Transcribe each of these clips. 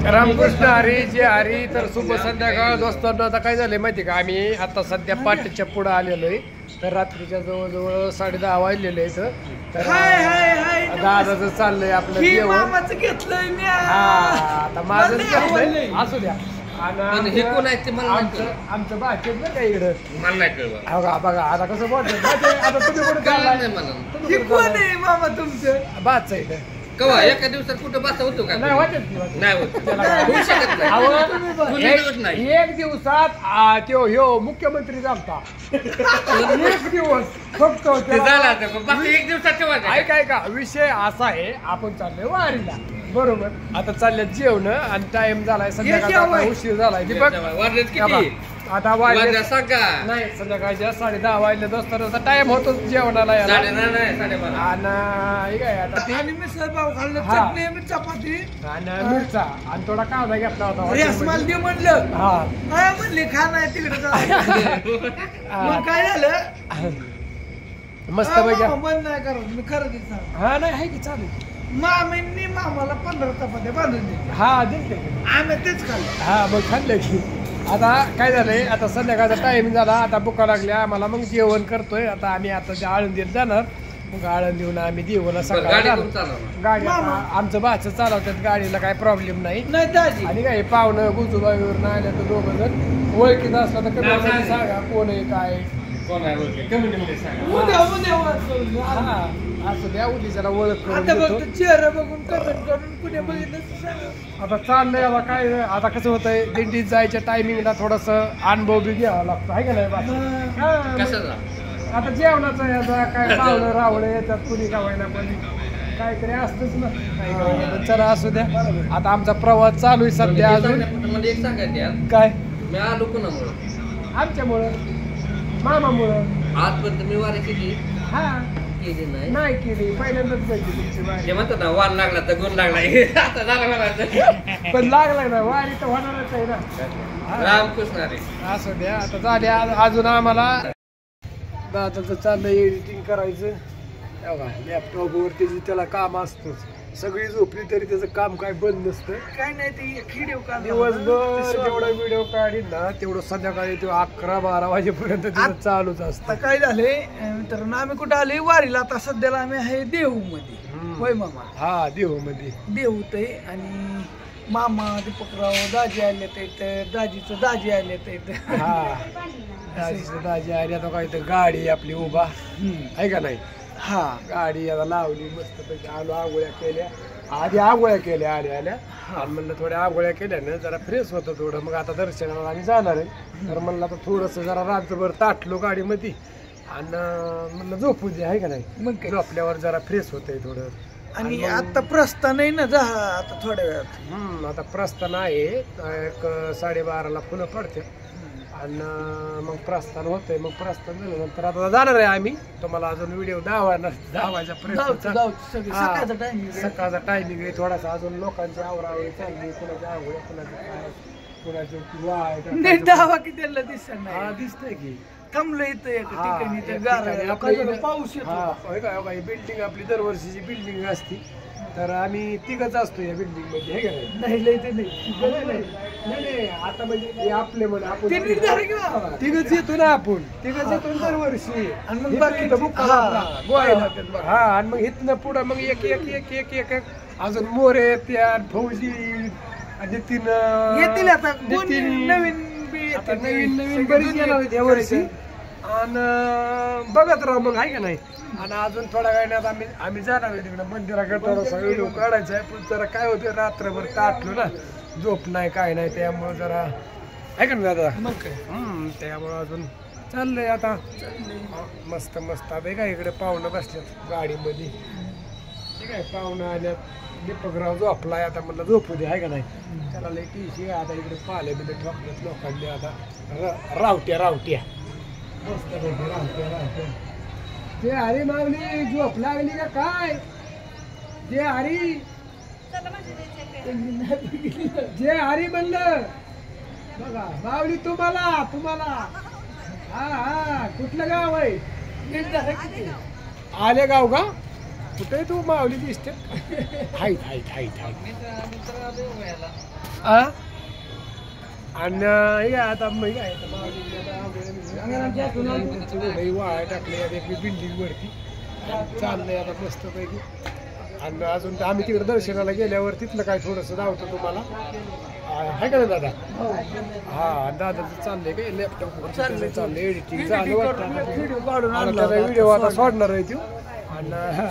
रामकृष्ण हरी जे हरी. तर शुभ संध्याकाळ दोस्तांनो. आता काय झालंय माहिती का, आम्ही आता सध्या पाठच्या पुढे आलेलो आहे. तर रात्रीच्या जवळजवळ 10:30 वाजलेले आहेत. तर दादाचं चाललंय आपलं जेवण. घेतलंय मी. हा आता माझं घेतलंय, असू द्या. आणि आमचं बाकीच ना काय इकडं बघा बघा आता कसं बोलत. आता तुम्ही कुठे मामा तुमचं बाच इथं कवा एका दिवसात कुठं बसा होतो का? नाही होत नाही. एक दिवसात त्यो ह्यो मुख्यमंत्री झालता. एक दिवस फक्त एक दिवसात काय का विषय असा आहे. आपण चाललोय वारीला बरोबर. आता चालल्यात जेवण आणि टाइम झालाय संध्याकाळचा, उशीर झालाय. आता वाजले सांगा नाही संध्याकाळच्या 10:30 वाजले. दोस्तांचा टाइम होतो जेवणाला यायला. आणि काय आता मिसळ पाव खाल्लं, चटणी चपाती आणि मिरचा आणि थोडा कांदा घेतला होता. रसमाल दे म्हणलं. काय म्हणले खा नाही तिकडे. काय झालं मस्त पैकी बंद नाही करत मी खरं ते सांग. हा नाही आहे की चालेल. मामींनी मामाला 15 चपात्या बांधून दिली. हा दिलते आम्ही तेच खाल्लं. हा मग खाल्लं की. आता काय झालंय, आता संध्याकाळचा टाइम झाला. आता भुका लागल्या आम्हाला. मग जेवण करतोय. आता आम्ही आता आळंदीत जाणार. मग आळंदीहून आम्ही देऊला सकाळी गाडी आमचं बाच चालवतात. गाडीला काय प्रॉब्लेम नाही. आणि काय पाहुणं गुजूबाईवर आल्या तर दोघं जण ओळखीचं असलं तर कमी सांगा कोण आहे काय असं द्या. उद्याच्याला ओळख चेहरा बघून कमेंट करून कुठे बघितलं. आता चाललंय. आता काय आता कसं होतंय, दिंडीत जायच्या टायमिंगला थोडस अनुभव बी घ्यावा लागतो आहे का नाही. आता जेवणाचा याचा काय पाहुणं रावणं याच्यात कुणी गावायला पण काहीतरी असतच ना. चला असू द्या. आता आमचा प्रवास चालू आहे सध्या. अजून एक सांगायचं काय मी आलो कुणामुळं? आमच्यामुळं मामामुळं. आजपर्यंत मी वारी केली हा केली नाही केली. पहिल्यांदाच पाहिजे तुमची वारी. ते म्हणतात ना वार लागला तर गुण लागलाय. आता झाला मला पण लागलाय ना वारी तर होणारच आहे ना. रामकृष्ण हरी. असू द्या. आता झाले अजून आम्हाला दादाचं चाललंय एडिटिंग करायचं. लॅपटॉप वरती त्याला काम असतंच. सगळी झोपली तरी त्याचं काम काय बंद नसतं. काय नाही ते व्हिडिओ काढ दिवसभर जेवढा व्हिडिओ काढीन ना तेवढं संध्याकाळी तो 11-12 वाजेपर्यंत तिथं चालूच असतं. काय झाले मित्रांनो, आम्ही कुठं आले वारीला. आता सध्याला आम्ही आहे देहू मध्ये. होय मामा. हा देहू मध्ये देहूत आहे. आणि मामा दीपकराव दाजी आले तर दाजीचं दाजी आले तर हा दाजीचं दाजी आले. आता काय तर गाडी आपली उभा आहे का नाही. हा गाडी आता लावली मस्त पैकी. आलो आगोळ्या केल्या. आधी आगोळ्या केल्या आल्या आणि म्हणलं थोड्या आगोळ्या केल्यानं जरा फ्रेश होतं थोडं. मग आता दर्शनाला आम्ही जाणार आहे. तर म्हणलं आता थोडंसं जरा रात्रभर ताटलो गाडीमध्ये आणि म्हणलं झोपू दे आहे का नाही. मग झोपल्यावर जरा फ्रेश होतंय थोडं. आणि आता प्रस्थान आहे ना जा आता थोड्या वेळात. आता प्रस्थान आहे. एक 12:30ला फुलं पडते आणि मग प्रस्थान होतंय. मग प्रस्थान झाल्यानंतर आता जाणार आहे आम्ही. तुम्हाला अजून व्हिडिओ दावायचा प्रयत्न. सकाळचा टायमिंग आहे. थोडासा अजून लोकांची आवरावळी चालली. कुणाची आवड कुणाची काय कुणाची दावा की त्याला दिसत नाही. हा दिसतंय की थांबलो इथं एका ठिकाणी पाऊस येतो. बिल्डिंग आपली दरवर्षीची बिल्डिंग असती. तर आम्ही तिघच असतो या बिल्डिंग मध्ये हे का नाही. आता म्हणजे आपले म्हणा आपण तिघच येतो ना. आपण तिघच येतो दरवर्षी. आणि मग बाकी हा आणि मग इथनं पुढं मग एक एक एक एक एक एक अजून मोरे येत्या फौजी नितीन येतील. आता नवीन नवीन नवीन बरीच येणार या वर्षी. आणि बघत राहू मग आहे का नाही. आणि अजून थोड्या वेळात आम्ही जाणार आहे तिकडे मंदिराकडे. थोडासा व्हिडिओ काढायचा आहे. पण जरा काय होतं रात्रभर ताटलो ना. झोप नाही काय नाही. त्यामुळं जरा आहे का ना दादा. मग काय त्यामुळं अजून चाललंय. आता मस्त मस्त आता काय इकडे पाहुणं बसल्यात गाडीमध्ये. ठीक आहे पाहुणं आल्यात. दीपकराव झोपलाय. आता म्हणलं झोपू दे आहे का नाही. त्याला लई टीशी. आता इकडे पाले बिले ठोकल्यात लोकांनी. आता रावट्या मस्त रावट्या. जे हरी मावली झोप लागली का काय. जे हरी म्हणलं बघा मावली. तुम्हाला हा कुठलं गाव आहे. आले गाव का कुठे तू माऊली दिसते हाईट हाईट हाईट हाईट हा आणि हे काय आता मग काय वाळा टाकले एक बिल्डिंग वरती चाललंय आता मस्त पैकी आणि अजून आम्ही तिकडे दर्शनाला गेल्यावर तिथलं काय थोडंसं धावतो तुम्हाला आहे का ना दादा हा दादाचं चाललंय काय लॅपटॉप चाललंय एडिटिंग झालं वाटतं व्हिडिओ आता सोडणार आहे तू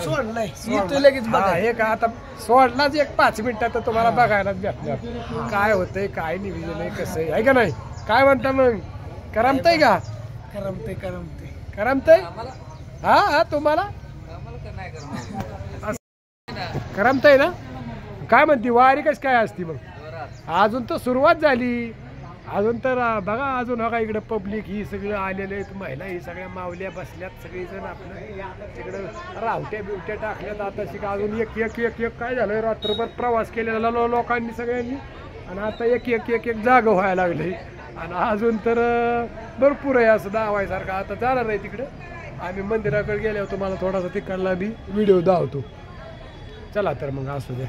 सोडलाय येतोय लगेच बघा. हे का आता सोडलाच एक 5 मिनिटात तुम्हाला बघायलाच भेटणार काय होतंय काय नियोजन आहे कसं आहे का नाही काय म्हणता मग करमतंय का करमते करमतंय हा हा तुम्हाला करमतंय ना काय म्हणते वारी कशी काय असती मग अजून तर सुरुवात झाली अजून तर बघा अजून बघा इकडं पब्लिक ही सगळं आलेले आहेत महिला ही सगळ्या मावल्या बसल्यात सगळीजण आपलं तिकडं रावट्या बिवट्या टाकल्यात आता शिका अजून एक एक एक एक काय झालं रात्रभर प्रवास केलेला लोकांनी सगळ्यांनी आणि आता एक एक एक एक जागा व्हायला लागले आणि अजून तर भरपूर आहे असं दावायसारखं आता जाणार आहे तिकडं आम्ही मंदिराकडे गेल्यावर तुम्हाला थोडासा तिकडला बी व्हिडिओ दावतो चला तर मग असू द्या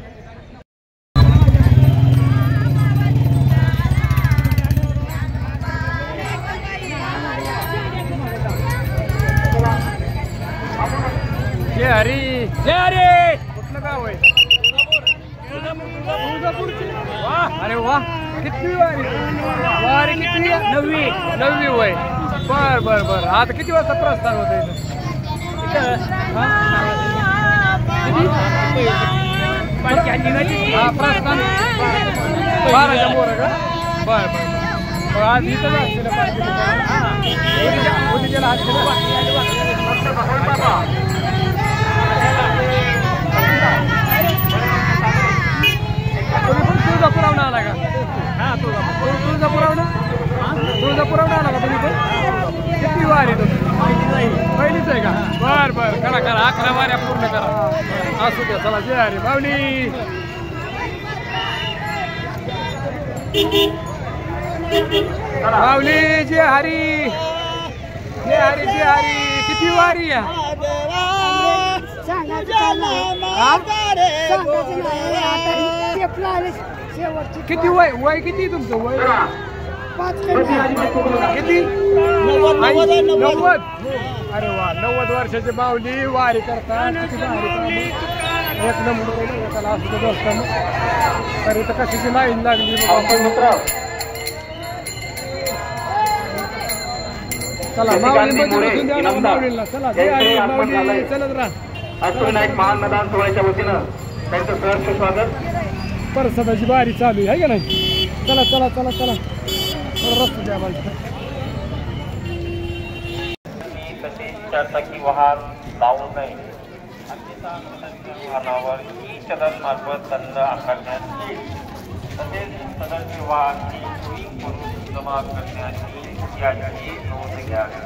जय हरी कुठलं गाव आहे अरे वा किती वारी किती 9वी वय बर आता किती वाजता प्रस्थान होत प्रस्थान 12च्या मोर का बर आज इथं तुळजापुरावून आला का हा तुळजापुरावून आला का तुम्ही पण किती वारी तुम्ही पहिलीच आहे का बर करा 11 वाऱ्या पूर्ण करा असू द्या चला जय हरी माऊली माऊली जय हरी किती वारी आहे किती वय किती तुमचं वय किती 90 अरे वा 90 वर्षाची माऊली वारी करतात एक नंबर त्याला असं असतं तरी तर कशाची लाईन लागली चला माऊलीला चला माऊली चलत राहा अष्टविनायक महान मैदान सोहळ्याच्या वतीनं त्यांचं सहर्ष स्वागत परसादाची बारी चालू आहे का नाही चला चला चला चला रस्ता द्या मला चारचाकी वाहन लावू नये वाहनावर ई चलन मार्फत दंड आकारण्यात येईल तसेच सदरची वाहनची करून जमा करण्याची याची नोंद घ्यावी